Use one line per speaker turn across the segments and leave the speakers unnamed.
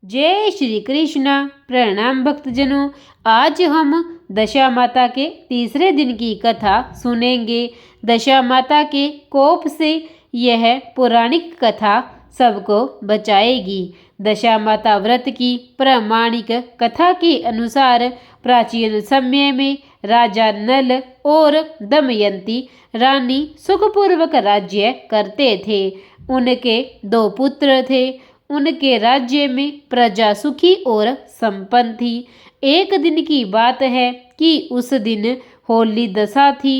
जय श्री कृष्ण। प्रणाम भक्तजनों। आज हम दशा माता के तीसरे दिन की कथा सुनेंगे। दशा माता के कोप से यह पौराणिक कथा सबको बचाएगी। दशा माता व्रत की प्रामाणिक कथा के अनुसार प्राचीन समय में राजा नल और दमयंती रानी सुखपूर्वक राज्य करते थे। उनके 2 पुत्र थे। उनके राज्य में प्रजा सुखी और संपन्न थी। एक दिन की बात है कि उस दिन होली दशा थी।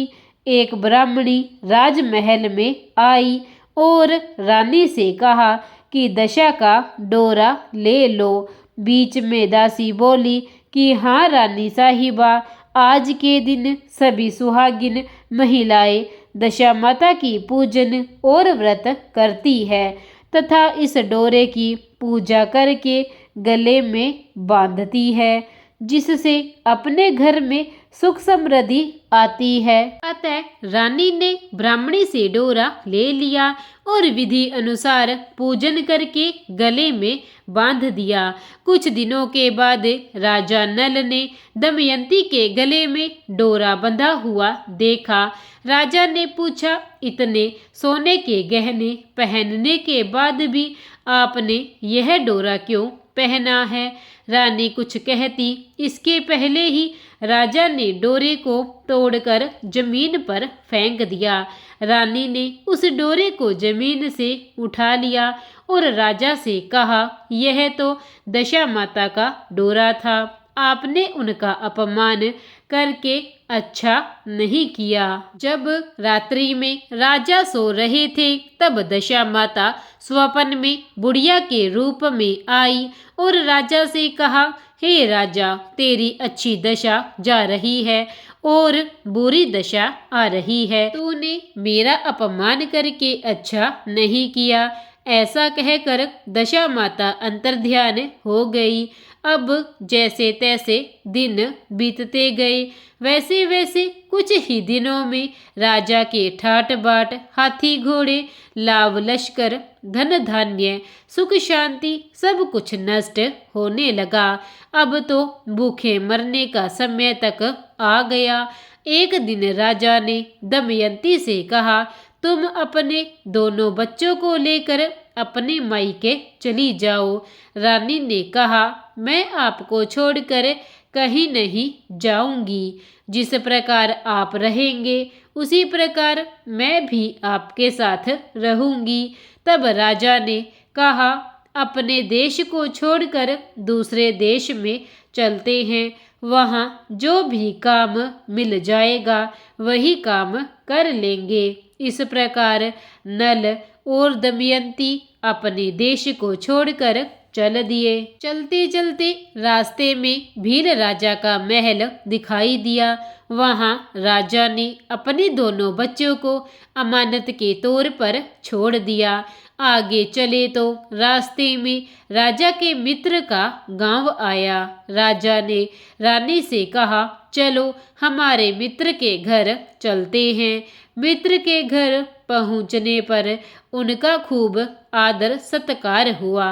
एक ब्राह्मणी राजमहल में आई और रानी से कहा कि दशा का डोरा ले लो। बीच में दासी बोली कि हाँ रानी साहिबा, आज के दिन सभी सुहागिन महिलाएं दशा माता की पूजन और व्रत करती है तथा इस डोरे की पूजा करके गले में बांधती है, जिससे अपने घर में सुख समृद्धि आती है। अतः रानी ने ब्राह्मणी से डोरा ले लिया और विधि अनुसार पूजन करके गले में बांध दिया। कुछ दिनों के बाद राजा नल ने दमयंती के गले में डोरा बंधा हुआ देखा। राजा ने पूछा, इतने सोने के गहने पहनने के बाद भी आपने यह डोरा क्यों पहना है? रानी कुछ कहती इसके पहले ही राजा ने डोरे को तोड़कर जमीन पर फेंक दिया। रानी ने उस डोरे को जमीन से उठा लिया और राजा से कहा, यह तो दशा माता का डोरा था। आपने उनका अपमान करके अच्छा नहीं किया। जब रात्रि में राजा सो रहे थे तब दशा माता स्वप्न में बुढ़िया के रूप में आई और राजा से कहा, हे राजा, तेरी अच्छी दशा जा रही है और बुरी दशा आ रही है। तूने मेरा अपमान करके अच्छा नहीं किया। ऐसा कहकर दशा माता अंतर्ध्यान हो गई। अब जैसे तैसे दिन बीतते गए। वैसे वैसे कुछ ही दिनों में राजा के ठाट बाट, हाथी घोड़े, लाव लश्कर, धन धान्य, सुख शांति सब कुछ नष्ट होने लगा। अब तो भूखे मरने का समय तक आ गया। एक दिन राजा ने दमयंती से कहा, तुम अपने दोनों बच्चों को लेकर अपने मायके चली जाओ। रानी ने कहा, मैं आपको छोड़कर कहीं नहीं जाऊंगी। जिस प्रकार आप रहेंगे उसी प्रकार मैं भी आपके साथ रहूंगी। तब राजा ने कहा, अपने देश को छोड़कर दूसरे देश में चलते हैं। वहाँ जो भी काम मिल जाएगा वही काम कर लेंगे। इस प्रकार नल और दमयंती अपने देश को छोड़कर चल दिए। चलते चलते रास्ते में भील राजा का महल दिखाई दिया। वहां राजा ने अपने दोनों बच्चों को अमानत के तौर पर छोड़ दिया। आगे चले तो रास्ते में राजा के मित्र का गांव आया। राजा ने रानी से कहा, चलो हमारे मित्र के घर चलते हैं। मित्र के घर पहुंचने पर उनका खूब आदर सत्कार हुआ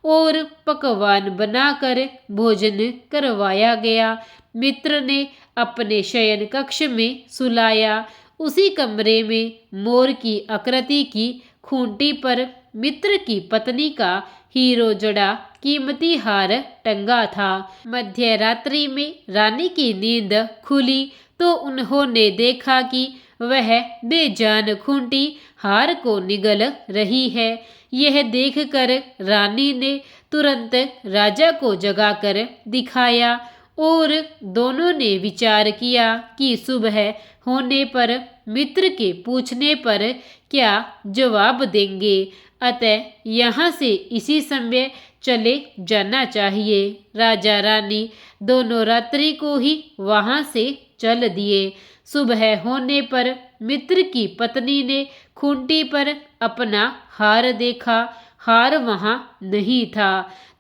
और पकवान बनाकर भोजन करवाया गया। मित्र ने अपने शयन कक्ष में सुलाया। उसी कमरे में मोर की आकृति की खूंटी पर मित्र की पत्नी का हीरो जड़ा कीमती हार टंगा था। मध्य रात्रि में रानी की नींद खुली तो उन्होंने देखा कि वह बेजान खूंटी हार को निगल रही है। यह देखकर रानी ने तुरंत राजा को जगाकर दिखाया और दोनों ने विचार किया कि सुबह होने पर मित्र के पूछने पर क्या जवाब देंगे। अतः यहाँ से इसी समय चले जाना चाहिए। राजा रानी दोनों रात्रि को ही वहाँ से चल दिए। सुबह होने पर मित्र की पत्नी ने खूंटी पर अपना हार देखा। हार वहाँ नहीं था।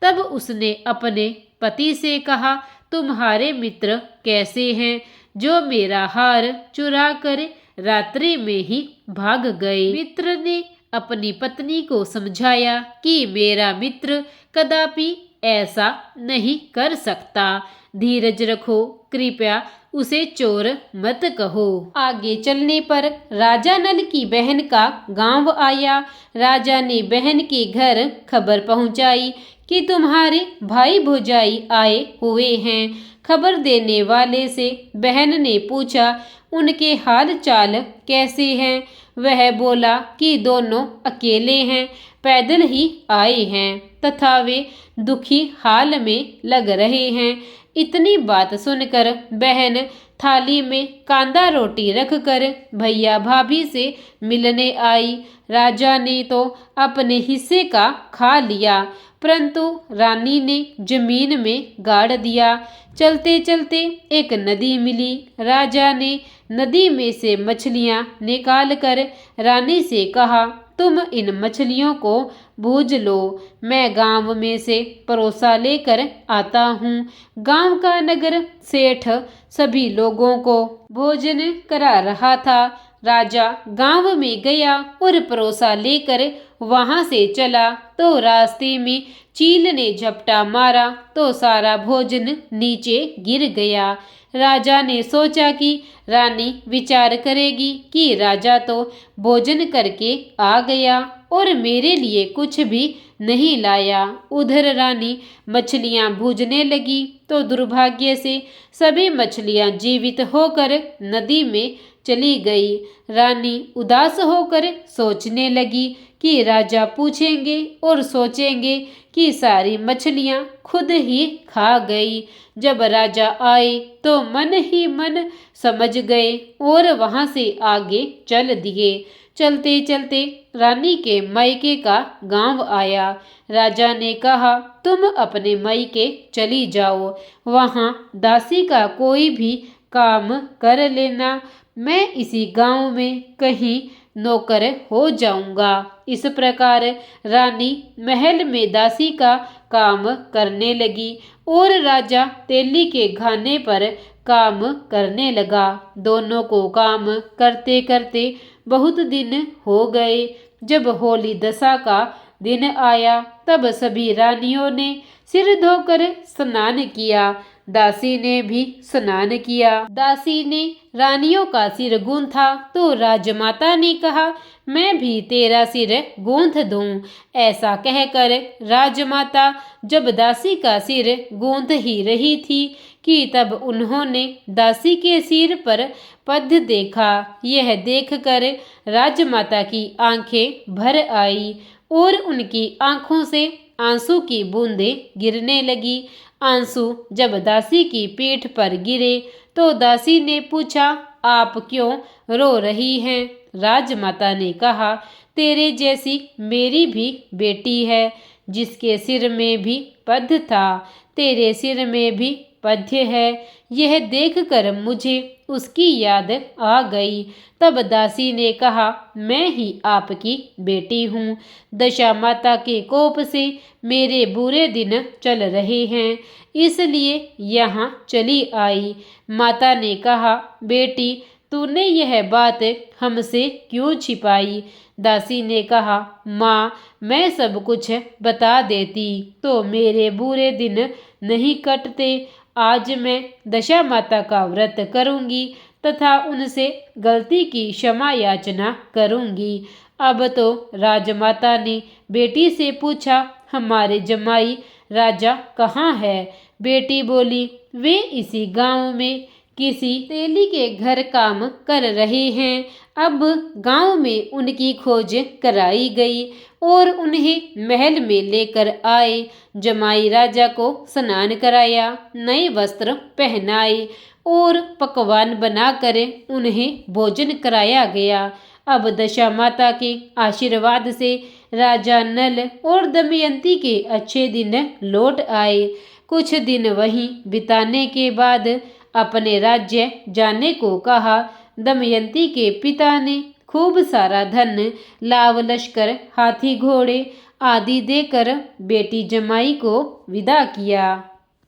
तब उसने अपने पति से कहा, तुम्हारे मित्र कैसे हैं जो मेरा हार चुरा कर रात्रि में ही भाग गए? मित्र ने अपनी पत्नी को समझाया कि मेरा मित्र कदापि ऐसा नहीं कर सकता। धीरज रखो, कृपया उसे चोर मत कहो। आगे चलने पर राजा नल की बहन का गांव आया। राजा ने बहन के घर खबर पहुंचाई कि तुम्हारे भाई भौजाई आए हुए हैं। खबर देने वाले से बहन ने पूछा, उनके हाल चाल कैसे हैं? वह बोला कि दोनों अकेले हैं, पैदल ही आए हैं तथा वे दुखी हाल में लग रहे हैं। इतनी बात सुनकर बहन थाली में कांदा रोटी रखकर भैया भाभी से मिलने आई। राजा ने तो अपने हिस्से का खा लिया, परंतु रानी ने जमीन में गाड़ दिया। चलते चलते एक नदी मिली। राजा ने नदी में से मछलियां निकालकर रानी से कहा, तुम इन मछलियों को भूज लो, मैं गांव में से परोसा लेकर आता हूँ। गांव का नगर सेठ सभी लोगों को भोजन करा रहा था। राजा गांव में गया और परोसा लेकर वहां से चला तो रास्ते में चील ने झपटा मारा तो सारा भोजन नीचे गिर गया। राजा ने सोचा कि रानी विचार करेगी कि राजा तो भोजन करके आ गया और मेरे लिए कुछ भी नहीं लाया। उधर रानी मछलियां भूजने लगी तो दुर्भाग्य से सभी मछलियां जीवित होकर नदी में चली गई। रानी उदास होकर सोचने लगी कि राजा पूछेंगे और सोचेंगे कि सारी मछलियां खुद ही खा गई। जब राजा आए तो मन ही मन समझ गए और वहां से आगे चल दिए। चलते चलते रानी के मायके का गांव आया। राजा ने कहा, तुम अपने मायके चली जाओ, वहां दासी का कोई भी काम कर लेना, मैं इसी गांव में कहीं नौकर हो जाऊंगा। इस प्रकार रानी महल में दासी का काम करने लगी और राजा तेली के घाने पर काम करने लगा। दोनों को काम करते करते बहुत दिन हो गए। जब होली दशा का दिन आया तब सभी रानियों ने सिर धोकर स्नान किया। दासी ने भी स्नान किया। दासी ने रानियों का सिर गूंथा तो राजमाता ने कहा, मैं भी तेरा सिर गूंथ दूं। ऐसा कहकर राजमाता जब दासी का सिर गूंथ ही रही थी कि तब उन्होंने दासी के सिर पर पद्य देखा। यह देखकर राजमाता की आंखें भर आई और उनकी आंखों से आंसू की बूंदें गिरने लगी। आंसू जब दासी की पीठ पर गिरे तो दासी ने पूछा, आप क्यों रो रही हैं? राजमाता ने कहा, तेरे जैसी मेरी भी बेटी है जिसके सिर में भी पद्य था, तेरे सिर में भी पद्य है। यह देखकर मुझे उसकी याद आ गई। तब दासी ने कहा, मैं ही आपकी बेटी हूँ। दशा माता के कोप से मेरे बुरे दिन चल रहे हैं, इसलिए यहाँ चली आई। माता ने कहा, बेटी तूने यह बात हमसे क्यों छिपाई? दासी ने कहा, माँ मैं सब कुछ बता देती तो मेरे बुरे दिन नहीं कटते। आज मैं दशा माता का व्रत करूंगी तथा उनसे गलती की क्षमा याचना करूंगी। अब तो राजमाता ने बेटी से पूछा, हमारे जमाई राजा कहाँ है? बेटी बोली, वे इसी गांव में किसी तेली के घर काम कर रहे हैं। अब गांव में उनकी खोज कराई गई और उन्हें महल में लेकर आए। जमाई राजा को स्नान कराया, नए वस्त्र पहनाए और पकवान बनाकर उन्हें भोजन कराया गया। अब दशा माता के आशीर्वाद से राजा नल और दमयंती के अच्छे दिन लौट आए। कुछ दिन वहीं बिताने के बाद अपने राज्य जाने को कहा। दमयंती के पिता ने खूब सारा धन, लाव लश्कर, हाथी घोड़े आदि देकर बेटी जमाई को विदा किया।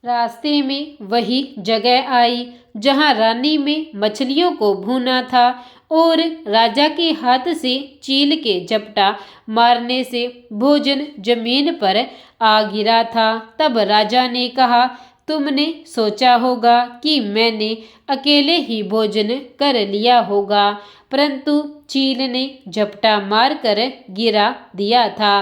रास्ते में वही जगह आई जहां रानी में मछलियों को भूना था और राजा के हाथ से चील के झपटा मारने से भोजन जमीन पर आ गिरा था। तब राजा ने कहा, तुमने सोचा होगा कि मैंने अकेले ही भोजन कर लिया होगा, परंतु चील ने झपटा मारकर गिरा दिया था।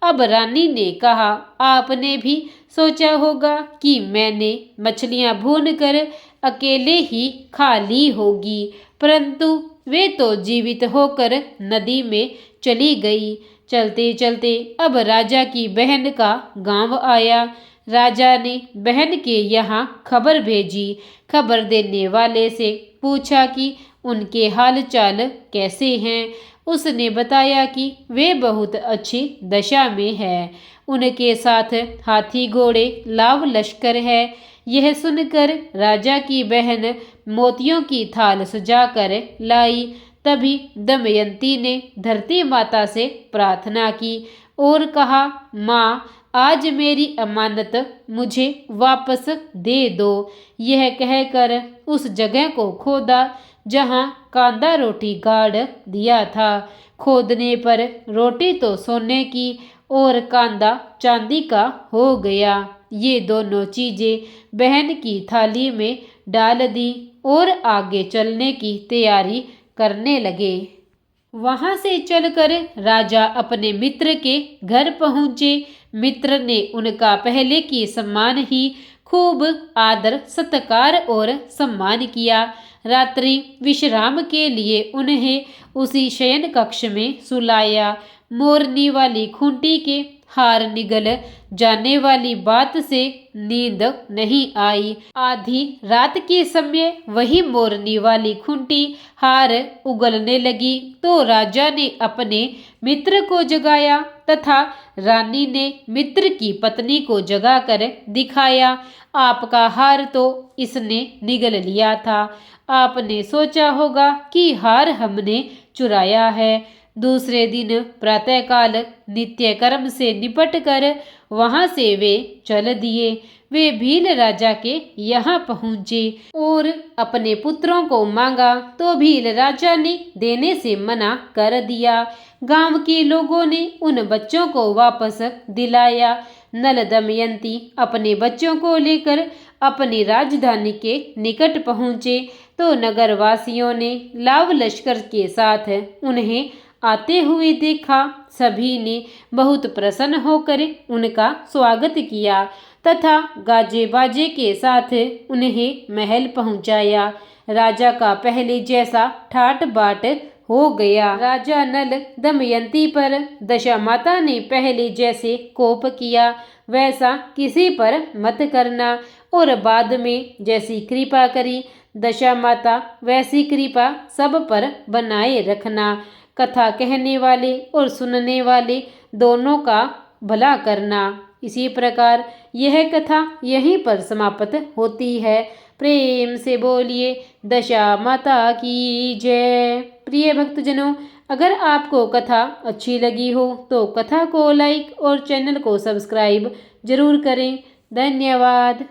अब रानी ने कहा, आपने भी सोचा होगा कि मैंने मछलियां भूनकर अकेले ही खा ली होगी, परंतु वे तो जीवित होकर नदी में चली गई। चलते चलते अब राजा की बहन का गांव आया। राजा ने बहन के यहाँ खबर भेजी। खबर देने वाले से पूछा कि उनके हाल चाल कैसे हैं। उसने बताया कि वे बहुत अच्छी दशा में है, उनके साथ हाथी घोड़े लाव लश्कर है। यह सुनकर राजा की बहन मोतियों की थाल सजाकर लाई। तभी दमयंती ने धरती माता से प्रार्थना की और कहा, माँ, आज मेरी अमानत मुझे वापस दे दो। यह कहकर उस जगह को खोदा जहाँ कांदा रोटी गाड़ दिया था। खोदने पर रोटी तो सोने की और कांदा चांदी का हो गया। ये दोनों चीजें बहन की थाली में डाल दी और आगे चलने की तैयारी करने लगे। वहां से चलकर राजा अपने मित्र के घर पहुंचे। मित्र ने उनका पहले की समान ही खूब आदर सत्कार और सम्मान किया। रात्रि विश्राम के लिए उन्हें उसी शयन कक्ष में सुलाया। मोरनी वाली खूंटी के हार निगल जाने वाली बात से नींद नहीं आई। आधी रात के समय वही मोरनी वाली खूंटी हार उगलने लगी तो राजा ने अपने मित्र को जगाया तथा रानी ने मित्र की पत्नी को जगाकर दिखाया, आपका हार तो इसने निगल लिया था। आपने सोचा होगा कि हार हमने चुराया है। दूसरे दिन प्रातःकाल नित्य कर्म से निपट कर वहां से वे चल दिए। वे भील राजा के यहाँ पहुँचे और अपने पुत्रों को मांगा तो भील राजा ने देने से मना कर दिया। गांव के लोगों ने उन बच्चों को वापस दिलाया। नल दमयंती अपने बच्चों को लेकर अपनी राजधानी के निकट पहुँचे तो नगरवासियों ने लाव लश्कर के साथ उन्हें आते हुए देखा। सभी ने बहुत प्रसन्न होकर उनका स्वागत किया तथा गाजे बाजे के साथ उन्हें महल पहुंचाया। राजा का पहले जैसा ठाट बाट हो गया। राजा नल दमयंती पर दशा माता ने पहले जैसे कोप किया वैसा किसी पर मत करना और बाद में जैसी कृपा करी दशा माता वैसी कृपा सब पर बनाए रखना। कथा कहने वाले और सुनने वाले दोनों का भला करना। इसी प्रकार यह कथा यहीं पर समाप्त होती है। प्रेम से बोलिए दशा माता की जय। प्रिय भक्तजनों, अगर आपको कथा अच्छी लगी हो तो कथा को लाइक और चैनल को सब्सक्राइब जरूर करें। धन्यवाद।